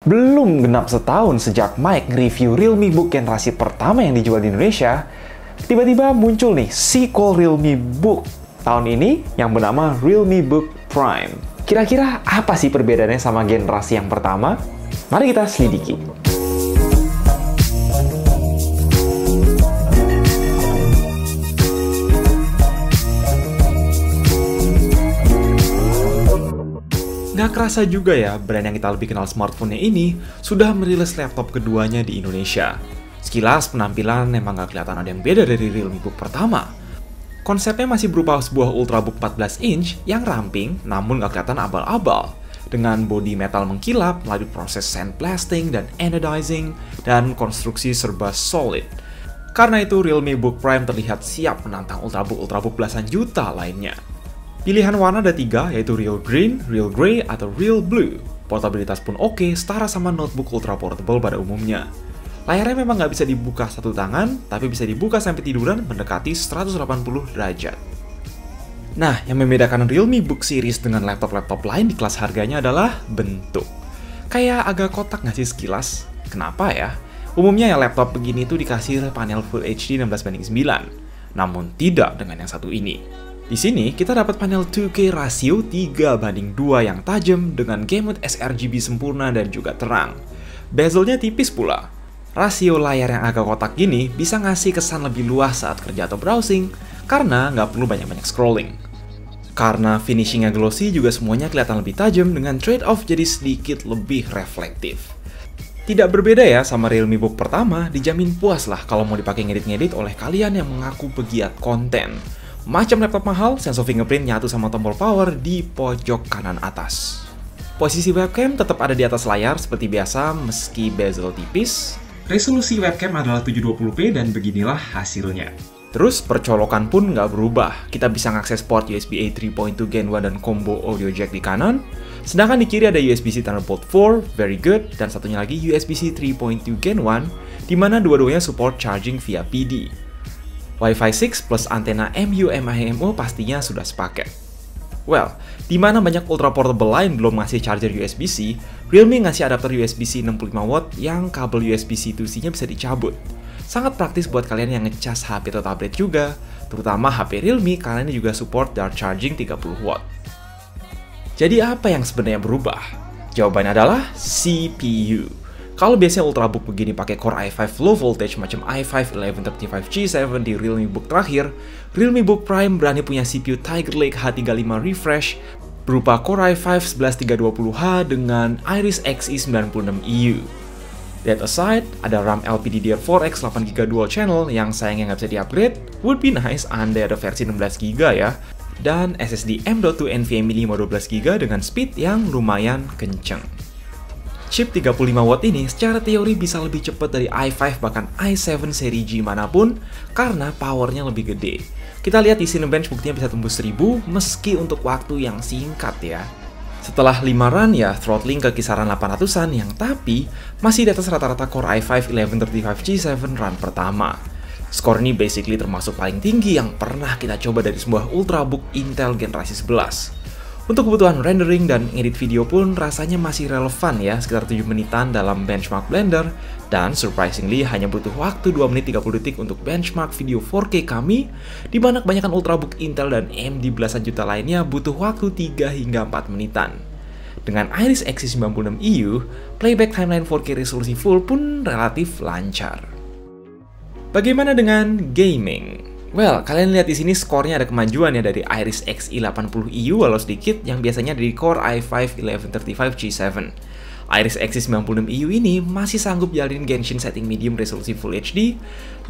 Belum genap setahun sejak Mike nge-review Realme Book generasi pertama yang dijual di Indonesia, tiba-tiba muncul nih sequel Realme Book tahun ini yang bernama Realme Book Prime. Kira-kira apa sih perbedaannya sama generasi yang pertama? Mari kita selidiki. Nggak kerasa juga ya, brand yang kita lebih kenal smartphone-nya ini sudah merilis laptop keduanya di Indonesia. Sekilas penampilan emang nggak kelihatan ada yang beda dari Realme Book pertama. Konsepnya masih berupa sebuah Ultrabook 14 inch yang ramping namun nggak kelihatan abal-abal. Dengan bodi metal mengkilap melalui proses sandblasting dan anodizing dan konstruksi serba solid. Karena itu Realme Book Prime terlihat siap menantang Ultrabook belasan juta lainnya. Pilihan warna ada 3, yaitu Real Green, Real Grey, atau Real Blue. Portabilitas pun oke, setara sama notebook ultra portable pada umumnya. Layarnya memang nggak bisa dibuka satu tangan, tapi bisa dibuka sampai tiduran mendekati 180 derajat. Nah, yang membedakan Realme Book Series dengan laptop-laptop lain di kelas harganya adalah bentuk. Kayak agak kotak nggak sih sekilas? Kenapa ya? Umumnya ya laptop begini tuh dikasih panel Full HD 16:9. Namun tidak dengan yang satu ini. Di sini, kita dapat panel 2K rasio 3:2 yang tajam dengan gamut sRGB sempurna dan juga terang. Bezelnya tipis pula. Rasio layar yang agak kotak gini bisa ngasih kesan lebih luas saat kerja atau browsing, karena nggak perlu banyak-banyak scrolling. Karena finishingnya glossy juga semuanya kelihatan lebih tajam dengan trade-off jadi sedikit lebih reflektif. Tidak berbeda ya sama Realme Book pertama, dijamin puas lah kalau mau dipakai ngedit-ngedit oleh kalian yang mengaku pegiat konten. Macam laptop mahal, sensor fingerprint nyatu sama tombol power di pojok kanan atas. Posisi webcam tetap ada di atas layar seperti biasa meski bezel tipis. Resolusi webcam adalah 720p dan beginilah hasilnya. Terus percolokan pun nggak berubah. Kita bisa ngakses port USB-A 3.2 Gen 1 dan combo audio jack di kanan. Sedangkan di kiri ada USB-C Thunderbolt 4, very good, dan satunya lagi USB-C 3.2 Gen 1, di mana dua-duanya support charging via PD. Wi-Fi 6 plus antena MU/MIMO pastinya sudah sepaket. Well, di mana banyak ultra portable lain belum ngasih charger USB-C, Realme ngasih adapter USB-C 65W yang kabel USB-C Type-C-nya bisa dicabut. Sangat praktis buat kalian yang ngecas HP atau tablet juga, terutama HP Realme karena ini juga support dart charging 30W. Jadi apa yang sebenarnya berubah? Jawabannya adalah CPU. Kalau biasanya Ultrabook begini pakai Core i5 low voltage macam i5 1135G7 di Realme Book terakhir, Realme Book Prime berani punya CPU Tiger Lake H35 refresh berupa Core i5 11320H dengan Iris Xe 96EU. That aside, ada RAM LPDDR4X 8GB dual channel yang sayangnya nggak bisa di-upgrade, would be nice andai ada versi 16GB ya, dan SSD M.2 NVMe 512GB dengan speed yang lumayan kenceng. Chip 35W ini secara teori bisa lebih cepat dari i5 bahkan i7 seri G manapun karena powernya lebih gede. Kita lihat di Cinebench buktinya bisa tembus 1000 meski untuk waktu yang singkat ya. Setelah 5 run ya throttling ke kisaran 800-an yang tapi masih di atas rata-rata Core i5 1135G7 run pertama. Skor ini basically termasuk paling tinggi yang pernah kita coba dari sebuah Ultrabook Intel generasi 11. Untuk kebutuhan rendering dan edit video pun rasanya masih relevan ya, sekitar 7 menitan dalam benchmark Blender, dan surprisingly hanya butuh waktu 2 menit 30 detik untuk benchmark video 4K kami, di mana kebanyakan Ultrabook Intel dan AMD belasan juta lainnya butuh waktu 3 hingga 4 menitan. Dengan Iris Xe 96EU, playback timeline 4K resolusi full pun relatif lancar. Bagaimana dengan gaming? Well, kalian lihat di sini skornya ada kemajuan ya dari Iris Xe 80EU walau sedikit yang biasanya dari Core i5 1135G7. Iris Xe 96EU ini masih sanggup jalanin Genshin setting medium resolusi Full HD,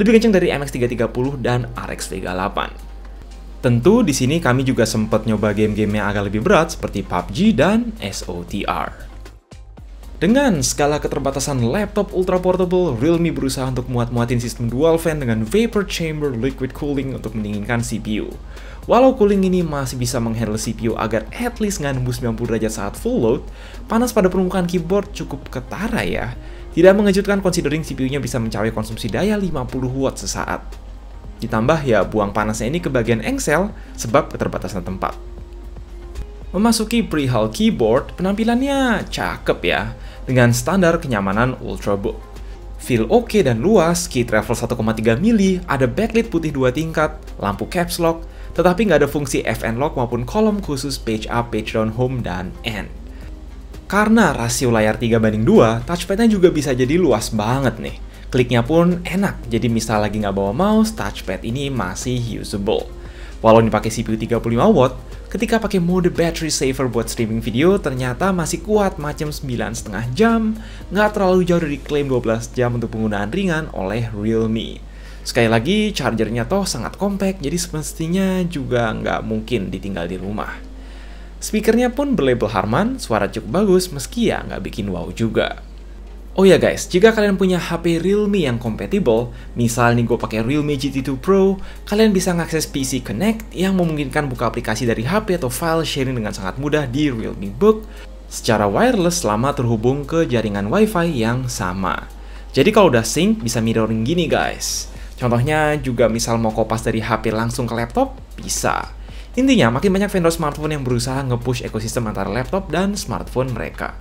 lebih kencang dari MX 330 dan RX Vega 8. Tentu di sini kami juga sempat nyoba game-game yang agak lebih berat seperti PUBG dan SOTR. Dengan skala keterbatasan laptop ultra portable, Realme berusaha untuk muat-muatin sistem dual fan dengan vapor chamber liquid cooling untuk mendinginkan CPU. Walau cooling ini masih bisa menghandle CPU agar at least nggak nembus 90 derajat saat full load, panas pada permukaan keyboard cukup ketara ya. Tidak mengejutkan considering CPU-nya bisa mencapai konsumsi daya 50W sesaat. Ditambah ya buang panasnya ini ke bagian engsel sebab keterbatasan tempat. Memasuki perihal keyboard, penampilannya cakep ya. dengan standar kenyamanan Ultrabook. Feel oke dan luas, key travel 1,3 mili, ada backlit putih 2 tingkat, lampu caps lock, tetapi nggak ada fungsi FN lock maupun kolom khusus page up, page down, home, dan end. Karena rasio layar 3:2, touchpadnya juga bisa jadi luas banget nih. Kliknya pun enak, jadi misal lagi nggak bawa mouse, touchpad ini masih usable. Walau dipakai CPU 35W, ketika pakai mode battery saver buat streaming video, ternyata masih kuat macam 9,5 jam, nggak terlalu jauh dari klaim 12 jam untuk penggunaan ringan oleh Realme. Sekali lagi, chargernya toh sangat compact, jadi semestinya juga nggak mungkin ditinggal di rumah. Speakernya pun berlabel Harman, suara cukup bagus meski ya nggak bikin wow juga. Oh ya guys, jika kalian punya HP Realme yang compatible, misal nih gue pakai Realme GT2 Pro, kalian bisa mengakses PC Connect yang memungkinkan buka aplikasi dari HP atau file sharing dengan sangat mudah di Realme Book secara wireless selama terhubung ke jaringan Wi-Fi yang sama. Jadi kalau udah sync, bisa mirroring gini guys. Contohnya juga misal mau kopas dari HP langsung ke laptop, bisa. Intinya, makin banyak vendor smartphone yang berusaha nge-push ekosistem antara laptop dan smartphone mereka.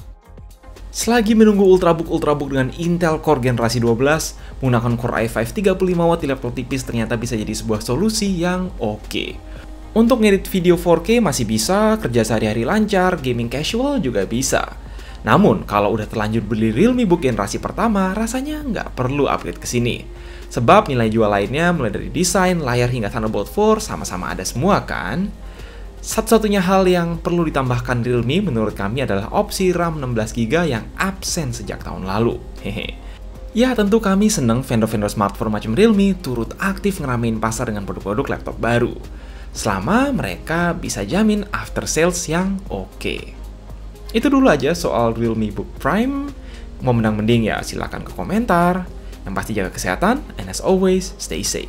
Selagi menunggu Ultrabook dengan Intel Core generasi 12, menggunakan Core i5 35W di laptop tipis ternyata bisa jadi sebuah solusi yang oke. Untuk ngedit video 4K masih bisa, kerja sehari-hari lancar, gaming casual juga bisa. Namun, kalau udah terlanjur beli Realme Book generasi pertama, rasanya nggak perlu upgrade ke sini. Sebab nilai jual lainnya mulai dari desain, layar hingga Thunderbolt 4 sama-sama ada semua kan? Satu-satunya hal yang perlu ditambahkan Realme menurut kami adalah opsi RAM 16GB yang absen sejak tahun lalu. Hehe. Ya tentu kami seneng vendor-vendor smartphone macam Realme turut aktif ngeramein pasar dengan produk-produk laptop baru. Selama mereka bisa jamin after sales yang oke. Itu dulu aja soal Realme Book Prime. Mau mending ya silakan ke komentar. Yang pasti jaga kesehatan, and as always, stay safe.